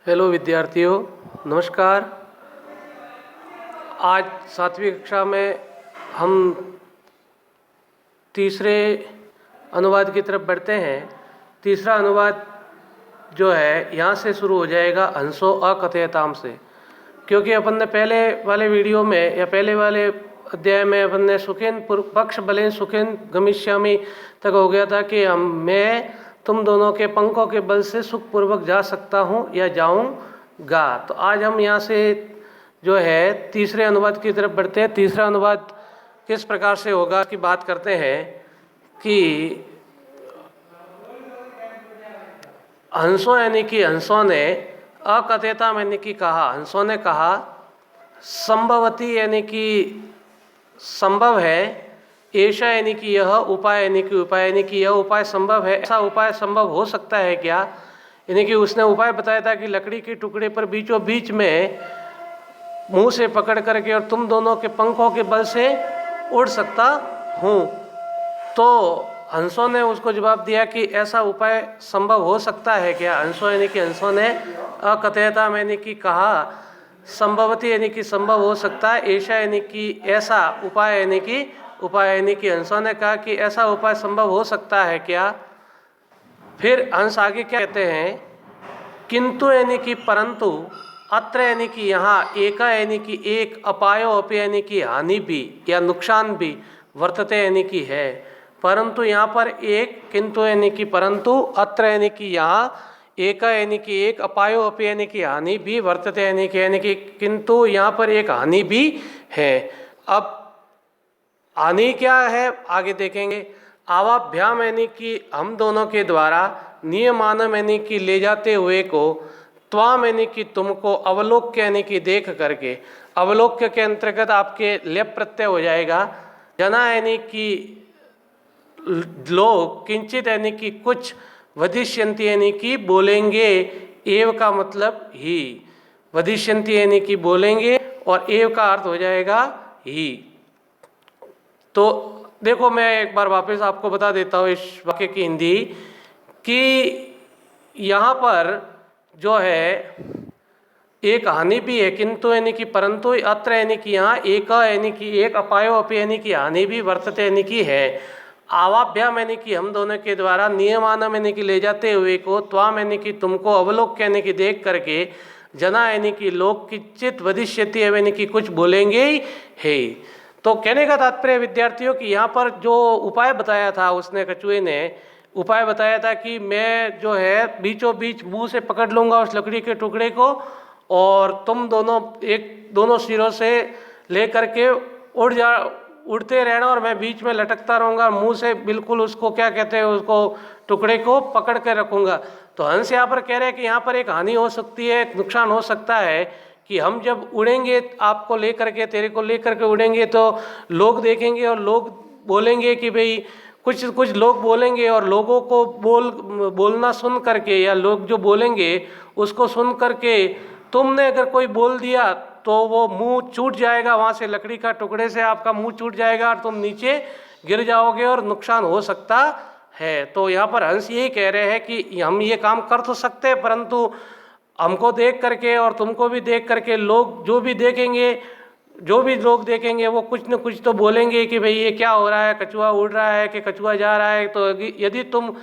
Hello विद्यार्थियों, नमस्कार। आज 7वीं कक्षा में हम तीसरे अनुवाद की तरफ बढ़ते हैं। तीसरा अनुवाद जो है यहाँ से शुरू हो जाएगा हंसो अकथयताम से, क्योंकि अपन ने पहले वाले वीडियो में या पहले वाले अध्याय में अपन ने सुखेन पक्ष बलेन सुखेन गमिष्यामि तक हो गया था कि मैं तुम दोनों के पंखों के बल से सुखपूर्वक जा सकता हूँ या जाऊँगा। तो आज हम यहाँ से जो है तीसरे अनुवाद की तरफ बढ़ते हैं। तीसरा अनुवाद किस प्रकार से होगा की बात करते हैं कि हंसों यानी कि हंसों ने अकथयता यानी कि कहा, हंसों ने कहा, संभवती यानी कि संभव है, ऐसा यानी कि यह, उपाय यानी कि उपाय यानी कि यह उपाय संभव है, ऐसा उपाय संभव हो सकता है क्या। यानी कि उसने उपाय बताया था कि लकड़ी के टुकड़े पर बीचों बीच में मुंह से पकड़ करके और तुम दोनों के पंखों के बल से उड़ सकता हूँ। तो हंसों ने उसको जवाब दिया कि ऐसा उपाय संभव हो सकता है क्या। हंसों यानी कि हंसों ने अकथयता यानी कि कहा, संभवती यानी कि संभव हो सकता है, ऐसा यानी कि ऐसा, उपाय यानी कि उपाय यानी कि हंसों ने कहा कि ऐसा उपाय संभव हो सकता है क्या। फिर हंस आगे क्या कहते हैं, किंतु यानी कि परंतु, अत्र यानी कि यहाँ, एका यानी कि एक, अपायो अपि यानी कि हानि भी या नुकसान भी, वर्तते यानी कि है, परंतु यहाँ पर एक, किंतु यानी कि परंतु, अत्र यानी कि यहाँ, एका यानी कि एक, अपायो अपि यानी कि हानि भी, वर्तते यानी कि किंतु यहाँ पर एक हानि भी है। अब हानि क्या है आगे देखेंगे। आवाभ्याम यानी कि हम दोनों के द्वारा, नियमानम यानी कि ले जाते हुए को, त्वाम यानी कि तुमको, अवलोक्य यानी कि देख करके, अवलोक्य के अंतर्गत आपके लेप प्रत्यय हो जाएगा। जना यानी कि लोग, किंचित यानी कि कुछ, वदिष्यंति यानी कि बोलेंगे, एव का मतलब ही, वदिष्यंति यानी कि बोलेंगे और एव का अर्थ हो जाएगा ही। तो देखो मैं एक बार वापस आपको बता देता हूँ इस वाक्य की हिंदी कि यहाँ पर जो है एक हानि भी है, किंतु यानी कि परंतु, अत्र यानी कि यहाँ, एक यानी कि एक, अपायो अपि यानी कि हानि भी, वर्तते यानी कि है। आवाभ्याम यानी कि हम दोनों के द्वारा, नियमानम यानी कि ले जाते हुए को, त्वाम यानी कि तुमको, अवलोक यानी कि देख करके, जना यानी कि लोग, किंचित वदिष्यति यानी कि कुछ बोलेंगे है। तो कहने का तात्पर्य विद्यार्थियों कि यहाँ पर जो उपाय बताया था उसने, कछुए ने उपाय बताया था कि मैं जो है बीचों बीच मुंह से पकड़ लूँगा उस लकड़ी के टुकड़े को और तुम दोनों दोनों सिरों से ले करके उड़ते रहना और मैं बीच में लटकता रहूँगा, मुंह से बिल्कुल उसको क्या कहते हैं, उसको टुकड़े को पकड़ के रखूँगा। तो हंस यहाँ पर कह रहे हैं कि यहाँ पर एक हानि हो सकती है, एक नुकसान हो सकता है कि हम जब उड़ेंगे, आपको लेकर के, तेरे को लेकर के उड़ेंगे तो लोग देखेंगे और लोग बोलेंगे कि भाई, कुछ कुछ लोग बोलेंगे और लोगों को बोलना सुन करके, या लोग जो बोलेंगे उसको सुन करके तुमने अगर कोई बोल दिया तो वो मुंह छूट जाएगा, वहाँ से लकड़ी का टुकड़े से आपका मुंह छूट जाएगा और तुम नीचे गिर जाओगे और नुकसान हो सकता है। तो यहाँ पर हंस यही कह रहे हैं कि हम ये काम कर तो सकते हैं, परंतु हमको देख करके और तुमको भी देख करके लोग जो भी देखेंगे, जो भी लोग देखेंगे वो कुछ न कुछ तो बोलेंगे कि भाई ये क्या हो रहा है, कछुआ उड़ रहा है कि कछुआ जा रहा है। तो यदि तुम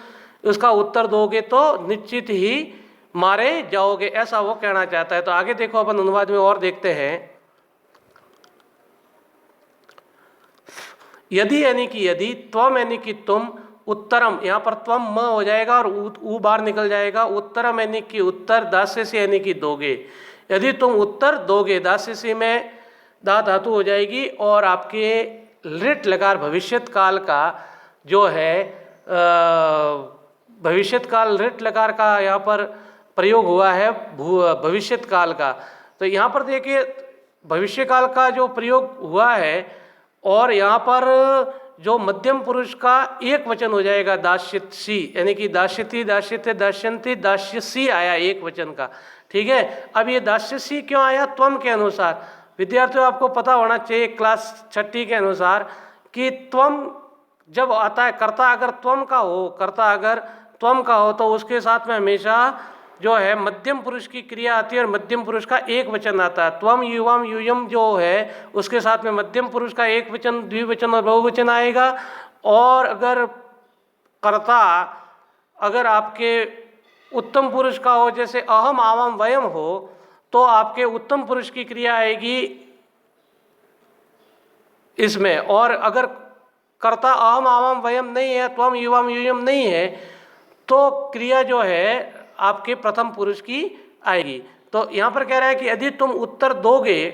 उसका उत्तर दोगे तो निश्चित ही मारे जाओगे, ऐसा वो कहना चाहता है। तो आगे देखो अपन अनुवाद में और देखते हैं। यदि यानी कि यदि, त्वम यानी कि तुम, उत्तरम, यहाँ पर त्वम म हो जाएगा और ऊ बाहर निकल जाएगा, उत्तरम यानी कि उत्तर, दास्य से यानी कि दोगे। यदि तुम उत्तर दोगे, दास्य से में दा धातु हो जाएगी और आपके लिट लकार भविष्यत काल का जो है, भविष्यत काल लिट लकार का यहाँ पर प्रयोग हुआ है, भविष्यत काल का। तो यहाँ पर देखिए भविष्य काल का जो प्रयोग हुआ है और यहाँ पर जो मध्यम पुरुष का एक वचन हो जाएगा दास्यसी, यानी कि दास्यति, दास्यते, दास्यंती, दास्यसी आया एक वचन का। ठीक है, अब ये दास्यसी क्यों आया, त्वम के अनुसार। विद्यार्थियों आपको पता होना चाहिए क्लास 6ठी के अनुसार कि त्वम जब आता है, कर्ता अगर त्वम का हो, कर्ता अगर त्वम का हो तो उसके साथ में हमेशा जो है मध्यम पुरुष की क्रिया आती है और मध्यम पुरुष का एक वचन आता है। त्वम युवम यूयम जो है उसके साथ में मध्यम पुरुष का एक वचन, द्विवचन और बहुवचन आएगा। और अगर कर्ता अगर आपके उत्तम पुरुष का हो, जैसे अहम आवाम वयम हो, तो आपके उत्तम पुरुष की क्रिया आएगी इसमें। और अगर कर्ता अहम आवाम वयम नहीं है, त्वम युवम यूयम नहीं है, तो क्रिया जो है आपके प्रथम पुरुष की आएगी। तो यहाँ पर कह रहा है कि यदि तुम उत्तर दोगे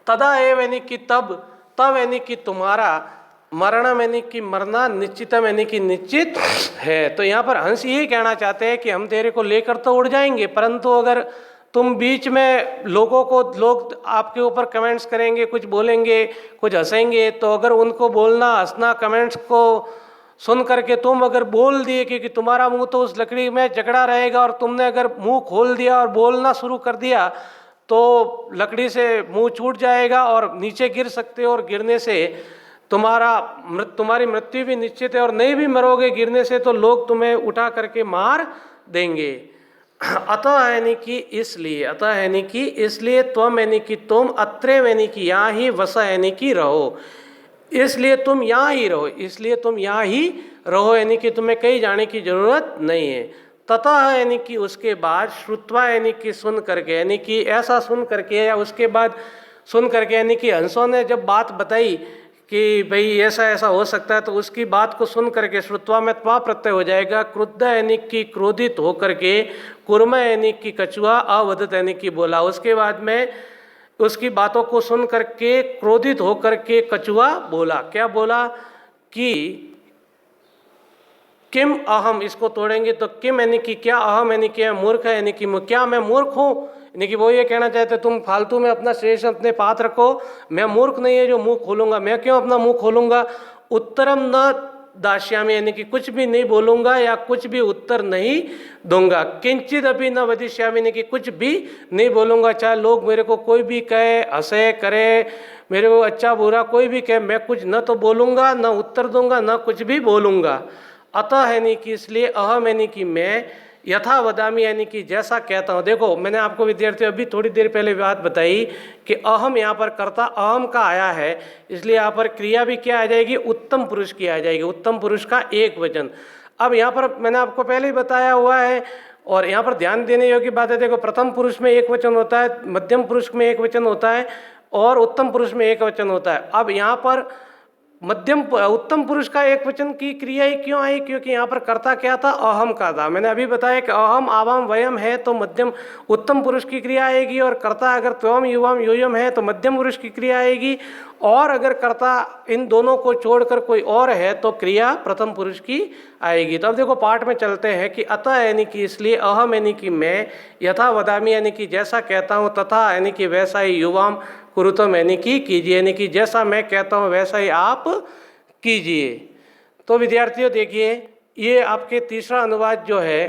तदा एव यानी कि तब, तब यानी कि तुम्हारा, मरणम यानी कि मरना, निश्चितम यानी कि निश्चित है। तो यहाँ पर हंस यही कहना चाहते हैं कि हम तेरे को लेकर तो उड़ जाएंगे, परंतु अगर तुम बीच में लोग आपके ऊपर कमेंट्स करेंगे, कुछ बोलेंगे, कुछ हंसेंगे, तो अगर उनको बोलना, हंसना, कमेंट्स को सुन करके तुम अगर बोल दिए, क्योंकि तुम्हारा मुंह तो उस लकड़ी में जकड़ा रहेगा, और तुमने अगर मुंह खोल दिया और बोलना शुरू कर दिया तो लकड़ी से मुंह छूट जाएगा और नीचे गिर सकते हो, और गिरने से तुम्हारी मृत्यु भी निश्चित है। और नहीं भी मरोगे गिरने से तो लोग तुम्हें उठा करके मार देंगे। अतः यानी कि इसलिए, अतः यानी कि इसलिए, त्वम यानी कि तुम, अत्रे यानी कि यहाँ ही, वसा यानी कि रहो, इसलिए तुम यहाँ ही रहो, इसलिए तुम यहाँ ही रहो, यानी कि तुम्हें कहीं जाने की जरूरत नहीं है। ततः यानी कि उसके बाद, श्रुत्वा यानी कि सुन करके, यानी कि ऐसा सुन करके, या उसके बाद सुन करके, यानी कि हंसों ने जब बात बताई कि भाई ऐसा ऐसा हो सकता है, तो उसकी बात को सुन करके, श्रुत्वा में त्वा प्रत्यय हो जाएगा, क्रुद्ध यानी कि क्रोधित हो करके, कुर्म यानी कि कछुआ, अवदत यानी कि बोला। उसके बाद में उसकी बातों को सुन करके क्रोधित होकर के कछुआ बोला। क्या बोला कि किम अहम, इसको तोड़ेंगे तो किम यानी कि क्या, अहम यानी कि मूर्ख है, यानी कि क्या मैं मूर्ख हूँ, यानी कि वो ये कहना चाहते तुम फालतू में अपना शेष अपने पास रखो, मैं मूर्ख नहीं है जो मुंह खोलूंगा, मैं क्यों अपना मुंह खोलूंगा। उत्तरम न दास्यामी, यानी कि कुछ भी नहीं बोलूंगा या कुछ भी उत्तर नहीं दूंगा। किंचित अभी न वदिष्यामी, यानी कि कुछ भी नहीं बोलूंगा, चाहे लोग मेरे को कोई भी कहे, हंसे, करे, मेरे को अच्छा बुरा कोई भी कहे, मैं कुछ न तो बोलूंगा, न उत्तर दूंगा, न कुछ भी बोलूंगा। अतः यानी कि इसलिए, अहम यानी कि मैं, यथा वदामी यानी कि जैसा कहता हूँ। देखो मैंने आपको विद्यार्थियों अभी थोड़ी देर पहले बात बताई कि अहम यहाँ पर कर्ता अहम का आया है, इसलिए यहाँ पर क्रिया भी क्या आ जाएगी, उत्तम पुरुष की आ जाएगी, उत्तम पुरुष का एक वचन। अब यहाँ पर मैंने आपको पहले ही बताया हुआ है, और यहाँ पर ध्यान देने योग्य बात है। देखो प्रथम पुरुष में एक वचन होता है, मध्यम पुरुष में एक वचन होता है, और उत्तम पुरुष में एक वचन होता है। अब यहाँ पर उत्तम पुरुष का एक वचन की क्रिया ही क्यों आई, क्योंकि यहाँ पर कर्ता क्या था, अहम का था। मैंने अभी बताया कि अहम आवाम वयम है तो मध्यम उत्तम पुरुष की क्रिया आएगी, और कर्ता अगर त्वम युवम यूयम है तो मध्यम पुरुष की क्रिया आएगी, और अगर कर्ता इन दोनों को छोड़कर कोई और है तो क्रिया प्रथम पुरुष की आएगी। तो अब देखो पाठ में चलते हैं कि अतः यानी कि इसलिए, अहम यानी कि मैं, यथा वदामी यानी कि जैसा कहता हूँ, तथा यानी कि वैसा ही, युवाम कुरुतम यानी कि कीजिए, यानी कि जैसा मैं कहता हूँ वैसा ही आप कीजिए। तो विद्यार्थियों देखिए, ये आपके तीसरा अनुवाद जो है,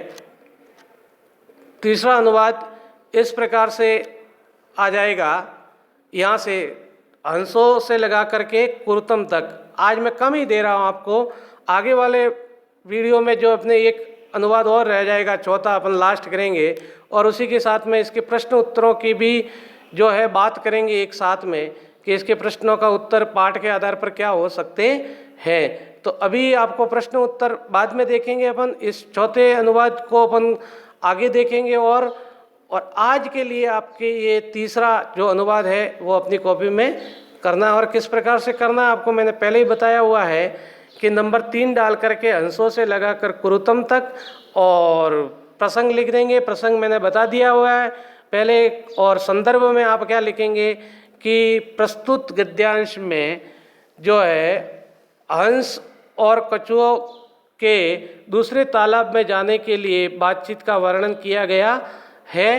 तीसरा अनुवाद इस प्रकार से आ जाएगा, यहाँ से हंसों से लगा करके कुरुतम तक। आज मैं कम ही दे रहा हूँ आपको, आगे वाले वीडियो में जो अपने एक अनुवाद और रह जाएगा, चौथा अपन लास्ट करेंगे, और उसी के साथ में इसके प्रश्न उत्तरों की भी जो है बात करेंगे एक साथ में, कि इसके प्रश्नों का उत्तर पाठ के आधार पर क्या हो सकते हैं। तो अभी आपको प्रश्न उत्तर बाद में देखेंगे अपन, इस चौथे अनुवाद को अपन आगे देखेंगे। और आज के लिए आपके ये तीसरा जो अनुवाद है वो अपनी कॉपी में करना है। और किस प्रकार से करना है आपको मैंने पहले ही बताया हुआ है कि नंबर 3 डाल करके हंसों से लगाकर कुरुतम तक, और प्रसंग लिख देंगे। प्रसंग मैंने बता दिया हुआ है पहले, और संदर्भ में आप क्या लिखेंगे कि प्रस्तुत गद्यांश में जो है हंस और कछुओं के दूसरे तालाब में जाने के लिए बातचीत का वर्णन किया गया है,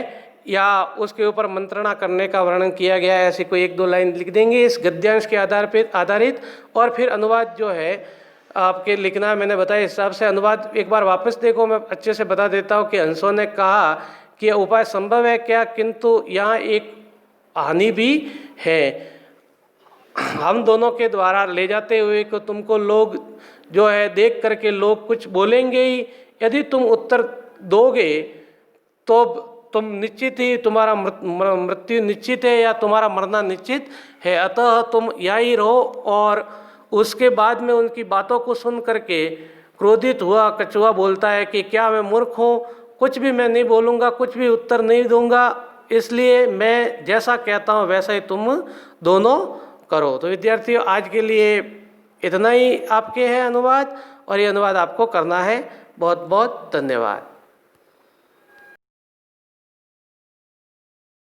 या उसके ऊपर मंत्रणा करने का वर्णन किया गया है, ऐसी कोई 1-2 लाइन लिख देंगे इस गद्यांश के आधार पर आधारित। और फिर अनुवाद जो है आपके लिखना है, मैंने बताया हिसाब से। अनुवाद एक बार वापस देखो, मैं अच्छे से बता देता हूँ कि हंसों ने कहा कि यह उपाय संभव है क्या, किंतु यहाँ एक हानि भी है, हम दोनों के द्वारा ले जाते हुए को तुमको लोग जो है देख करके लोग कुछ बोलेंगे ही, यदि तुम उत्तर दोगे तो तुम निश्चित ही तुम्हारा मृत्यु निश्चित है या तुम्हारा मरना निश्चित है। अतः तुम यहीं रहो। और उसके बाद में उनकी बातों को सुन करके क्रोधित हुआ कछुआ बोलता है कि क्या मैं मूर्ख हूँ, कुछ भी मैं नहीं बोलूँगा, कुछ भी उत्तर नहीं दूंगा, इसलिए मैं जैसा कहता हूँ वैसा ही तुम दोनों करो। तो विद्यार्थियों, आज के लिए इतना ही आपके है अनुवाद, और ये अनुवाद आपको करना है। बहुत बहुत धन्यवाद।